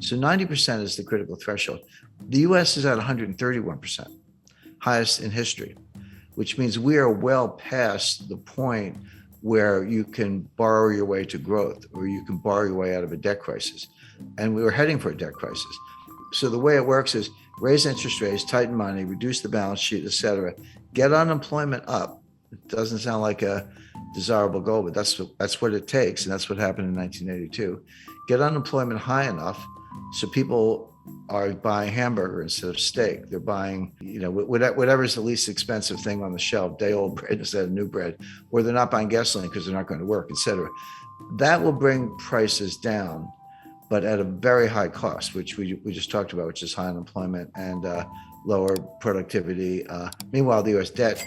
So 90% is the critical threshold. The US is at 131%, highest in history, which means we are well past the point where you can borrow your way to growth or you can borrow your way out of a debt crisis. And we were heading for a debt crisis. So the way it works is raise interest rates, tighten money, reduce the balance sheet, et cetera, get unemployment up. It doesn't sound like a desirable goal, but that's what it takes. And that's what happened in 1982. Get unemployment high enough so people are buying hamburger instead of steak. They're buying, whatever's the least expensive thing on the shelf, day old bread instead of new bread, or they're not buying gasoline because they're not going to work, et cetera. That will bring prices down, but at a very high cost, which we just talked about, which is high unemployment and lower productivity. Meanwhile, the US debt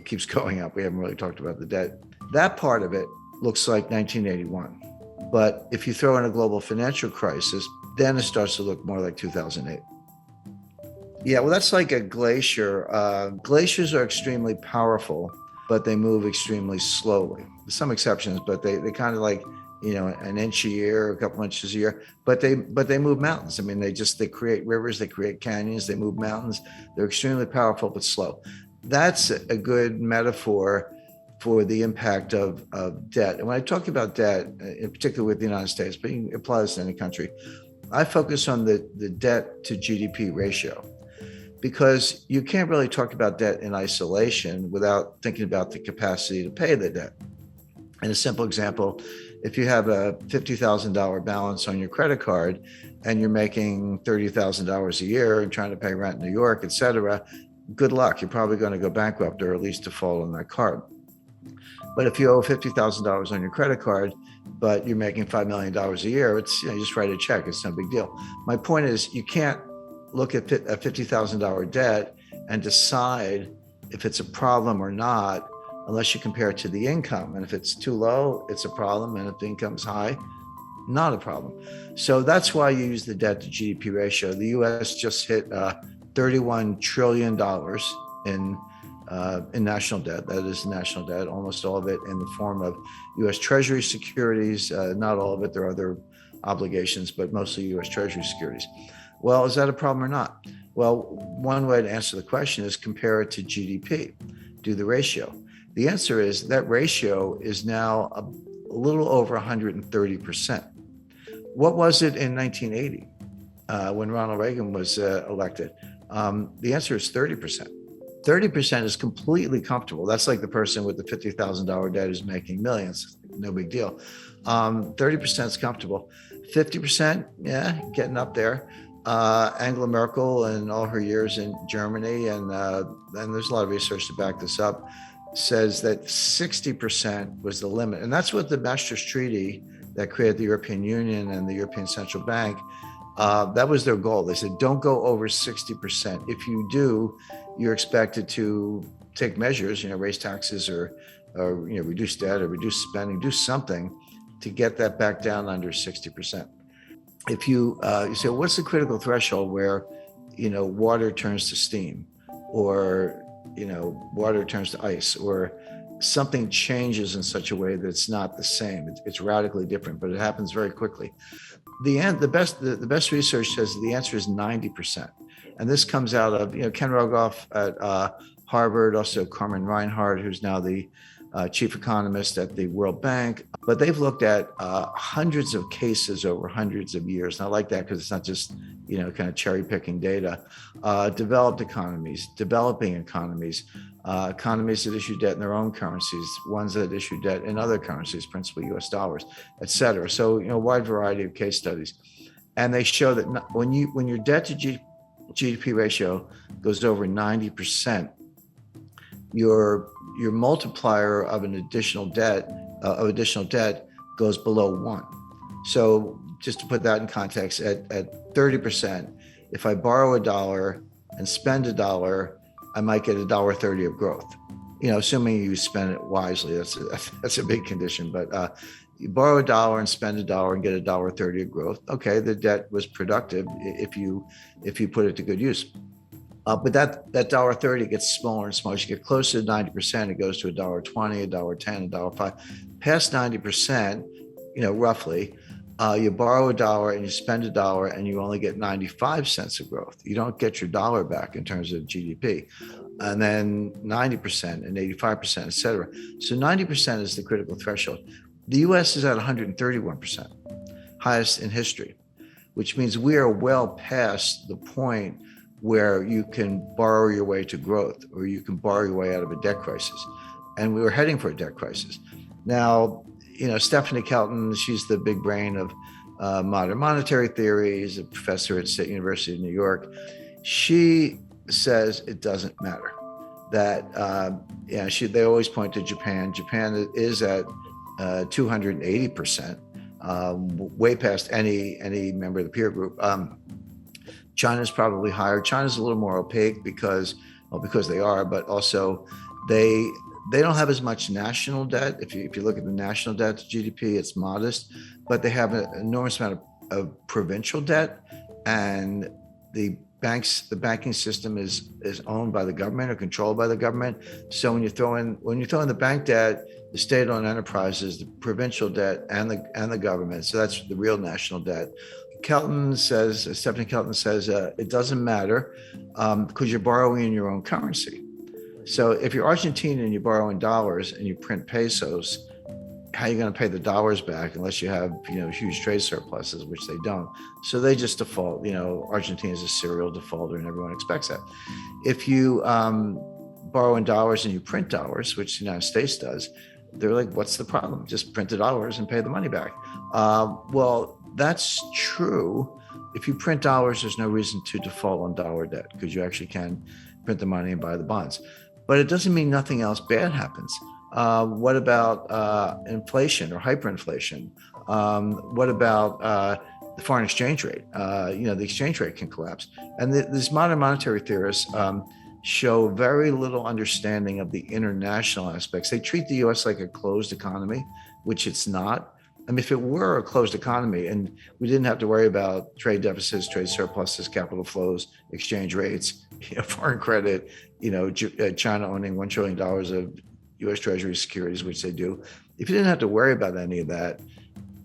keeps going up. We haven't really talked about the debt. That part of it looks like 1981. But if you throw in a global financial crisis, then it starts to look more like 2008. Yeah, well, that's like a glacier. Glaciers are extremely powerful, but they move extremely slowly. There's some exceptions, but they kind of like, an inch a year, a couple inches a year, but they move mountains. I mean, they create rivers, they create canyons, they move mountains. They're extremely powerful, but slow. That's a good metaphor for the impact of debt. And when I talk about debt, in particular with the United States, but you can apply this to any country, I focus on the debt to GDP ratio, because you can't really talk about debt in isolation without thinking about the capacity to pay the debt. And a simple example, if you have a $50,000 balance on your credit card and you're making $30,000 a year and trying to pay rent in New York, et cetera, good luck. You're probably going to go bankrupt or at least default on that card. But if you owe $50,000 on your credit card, but you're making $5 million a year, it's, you just write a check. It's no big deal. My point is, you can't look at a $50,000 debt and decide if it's a problem or not unless you compare it to the income. And if it's too low, it's a problem. And if the income's high, not a problem. So that's why you use the debt to GDP ratio. The US just hit $31 trillion in national debt. That is national debt, almost all of it in the form of US Treasury securities. Not all of it, there are other obligations, but mostly US Treasury securities. Well, is that a problem or not? Well, one way to answer the question is compare it to GDP, do the ratio. The answer is that ratio is now a little over 130%. What was it in 1980 when Ronald Reagan was elected? The answer is 30%. 30% is completely comfortable. That's like the person with the $50,000 debt who's making millions. No big deal. 30% is comfortable. 50%, yeah, getting up there. Angela Merkel and all her years in Germany, and there's a lot of research to back this up, says that 60% was the limit. And that's what the Maastricht Treaty that created the European Union and the European Central Bank, that was their goal. They said, don't go over 60%. If you do, you're expected to take measures, raise taxes or reduce debt or reduce spending, do something to get that back down under 60%. If you say, what's the critical threshold where, water turns to steam, or, water turns to ice, or something changes in such a way that it's not the same. It's radically different, but it happens very quickly. The best research says the answer is 90%. And this comes out of, Ken Rogoff at Harvard, also Carmen Reinhart, who's now the chief economist at the World Bank. But they've looked at hundreds of cases over hundreds of years. And I like that because it's not just, kind of cherry picking data. Developed economies, developing economies, economies that issue debt in their own currencies, ones that issue debt in other currencies, principally US dollars, et cetera. So, a wide variety of case studies. And they show that when your debt to GDP ratio goes over 90%, your multiplier of additional debt goes below 1. So just to put that in context, at 30%, if I borrow $1 and spend $1, I might get $1.30 of growth. Assuming you spend it wisely, that's a big condition. But you borrow $1 and spend $1 and get $1.30 of growth. Okay, the debt was productive if you put it to good use. But that $1.30 gets smaller and smaller. As you get closer to 90%, it goes to $1.20, $1.10, $1.05. Past 90%, roughly, You borrow a dollar and you spend a dollar and you only get 95 cents of growth. You don't get your dollar back in terms of GDP. And then 90% and 85%, et cetera. So 90% is the critical threshold. The US is at 131%, highest in history, which means we are well past the point where you can borrow your way to growth or you can borrow your way out of a debt crisis. And we were heading for a debt crisis. Now, Stephanie Kelton, she's the big brain of modern monetary theory. She's a professor at State University of New York. She says it doesn't matter. That they always point to Japan. Japan is at 280%, way past any member of the peer group. China's probably higher. China's a little more opaque because they are, but also they don't have as much national debt. If you look at the national debt to GDP, it's modest, but they have an enormous amount of provincial debt, and the banking system is owned by the government or controlled by the government. So when you throw in the bank debt, the state-owned enterprises, the provincial debt, and the government, so that's the real national debt. Stephanie Kelton says it doesn't matter because you're borrowing in your own currency. So if you're Argentine and you borrow in dollars and you print pesos, how are you going to pay the dollars back unless you have huge trade surpluses, which they don't? So they just default. Argentina is a serial defaulter, and everyone expects that. If you borrow in dollars and you print dollars, which the United States does, they're like, "What's the problem? Just print the dollars and pay the money back." Well, that's true. If you print dollars, there's no reason to default on dollar debt because you actually can print the money and buy the bonds. But it doesn't mean nothing else bad happens. What about inflation or hyperinflation? What about the foreign exchange rate? The exchange rate can collapse. And these modern monetary theorists show very little understanding of the international aspects. They treat the US like a closed economy, which it's not. I mean, if it were a closed economy and we didn't have to worry about trade deficits, trade surpluses, capital flows, exchange rates, foreign credit, China owning $1 trillion of U.S. Treasury securities, which they do. If you didn't have to worry about any of that,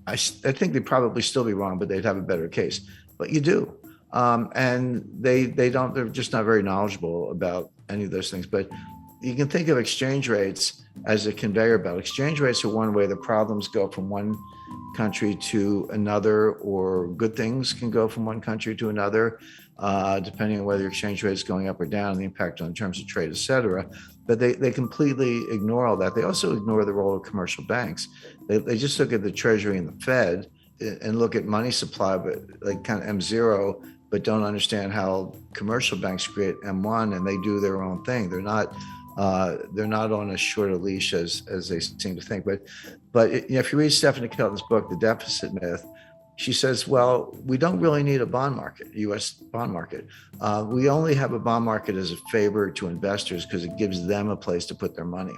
I think they'd probably still be wrong, but they'd have a better case. But you do. And they don't, they're just not very knowledgeable about any of those things. But you can think of exchange rates as a conveyor belt. Exchange rates are one way the problems go from one country to another, or good things can go from one country to another, depending on whether your exchange rate is going up or down, the impact on terms of trade, et cetera. But they completely ignore all that. They also ignore the role of commercial banks. They just look at the Treasury and the Fed and look at money supply, but like kind of M0, but don't understand how commercial banks create M1 and they do their own thing. They're not on as short a leash as they seem to think. But if you read Stephanie Kelton's book, The Deficit Myth, she says, well, we don't really need a bond market, U.S. bond market. We only have a bond market as a favor to investors because it gives them a place to put their money.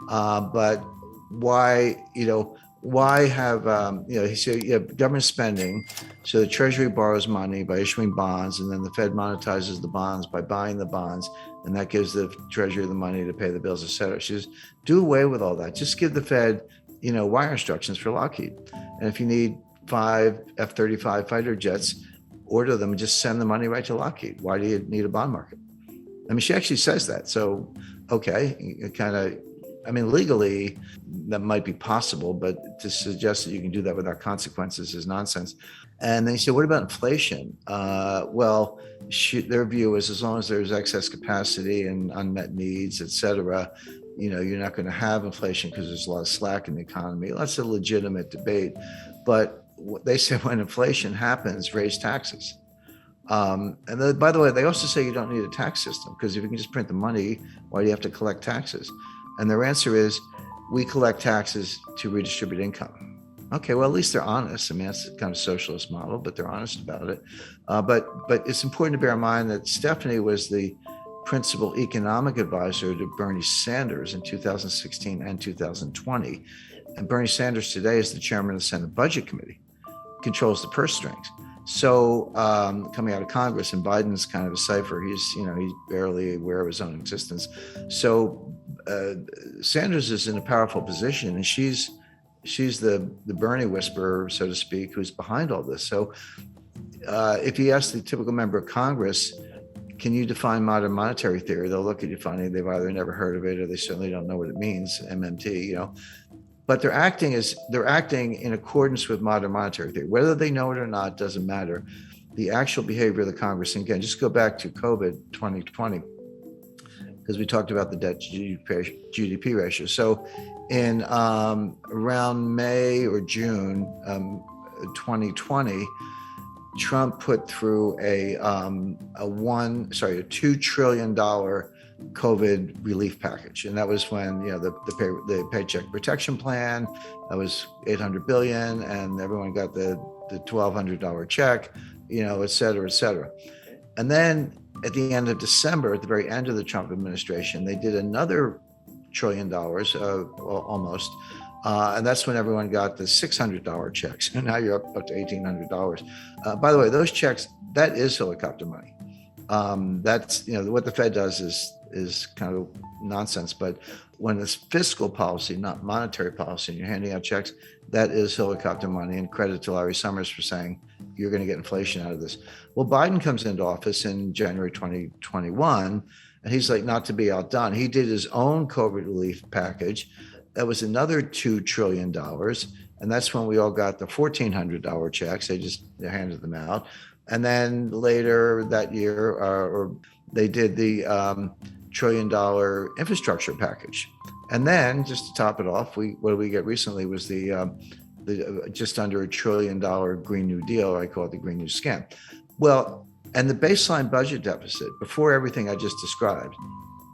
But why have, he said, you have government spending. So the Treasury borrows money by issuing bonds, and then the Fed monetizes the bonds by buying the bonds. And that gives the Treasury the money to pay the bills, et cetera. She says, do away with all that. Just give the Fed, wire instructions for Lockheed. And if you need 5 F-35 fighter jets, order them and just send the money right to Lockheed. Why do you need a bond market? I mean, she actually says that. So, okay, legally that might be possible, but to suggest that you can do that without consequences is nonsense. And then you say, what about inflation? Their view is as long as there's excess capacity and unmet needs, et cetera, you're not going to have inflation because there's a lot of slack in the economy. That's a legitimate debate. But they say when inflation happens, raise taxes. And then, by the way, they also say you don't need a tax system because if you can just print the money, why do you have to collect taxes? And their answer is, we collect taxes to redistribute income. Okay, well, at least they're honest. I mean, that's the kind of socialist model, but they're honest about it. But it's important to bear in mind that Stephanie was the principal economic advisor to Bernie Sanders in 2016 and 2020. And Bernie Sanders today is the chairman of the Senate Budget Committee, controls the purse strings. So coming out of Congress, and Biden's kind of a cipher. He's barely aware of his own existence. So Sanders is in a powerful position, and she's she's the Bernie whisperer, so to speak, who's behind all this. So if you ask the typical member of Congress, can you define modern monetary theory? They'll look at you funny. They've either never heard of it or they certainly don't know what it means, MMT, But they're acting in accordance with modern monetary theory. Whether they know it or not doesn't matter. The actual behavior of the Congress, and again, just go back to COVID 2020, because we talked about the debt to GDP ratio. So in around May or June 2020, Trump put through a $2 trillion COVID relief package, and that was when the Paycheck Protection Plan, that was $800 billion, and everyone got the $1,200 check, et cetera, et cetera. And then at the end of December, at the very end of the Trump administration, they did another $1 trillion, almost. And that's when everyone got the $600 checks. And now you're up to $1,800. By the way, those checks, that is helicopter money. That's, what the Fed does is kind of nonsense. But when it's fiscal policy, not monetary policy, and you're handing out checks, that is helicopter money. And credit to Larry Summers for saying, you're going to get inflation out of this. Well, Biden comes into office in January 2021, and he's like, not to be outdone, he did his own COVID relief package. That was another $2 trillion. And that's when we all got the $1,400 checks. They handed them out. And then later that year, or they did the $1 trillion infrastructure package. And then just to top it off, what did we get recently was the just under $1 trillion Green New Deal. I call it the Green New Scam. Well, and the baseline budget deficit, before everything I just described,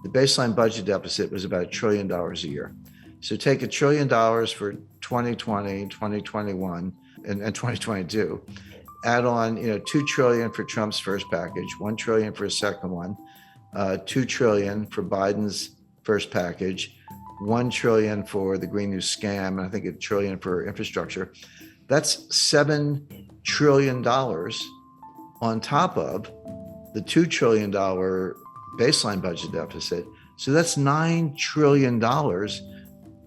the baseline budget deficit was about $1 trillion a year. So take $1 trillion for 2020, 2021, and 2022. Add on, $2 trillion for Trump's first package, $1 trillion for his second one, $2 trillion for Biden's first package, $1 trillion for the Green New Scam, and I think $1 trillion for infrastructure. That's $7 trillion on top of the $2 trillion baseline budget deficit. So that's $9 trillion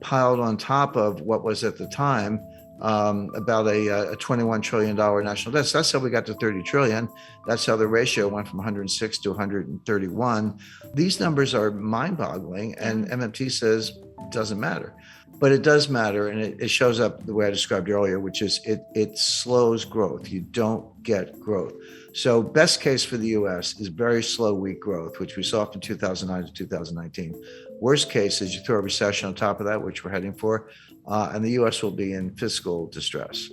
piled on top of what was at the time about a $21 trillion national debt. So that's how we got to 30 trillion. That's how the ratio went from 106 to 131. These numbers are mind-boggling, and MMT says it doesn't matter. But it does matter, and it shows up the way I described earlier, which is it slows growth. You don't get growth. So best case for the U.S. is very slow, weak growth, which we saw from 2009 to 2019. Worst case is you throw a recession on top of that, which we're heading for, and the U.S. will be in fiscal distress.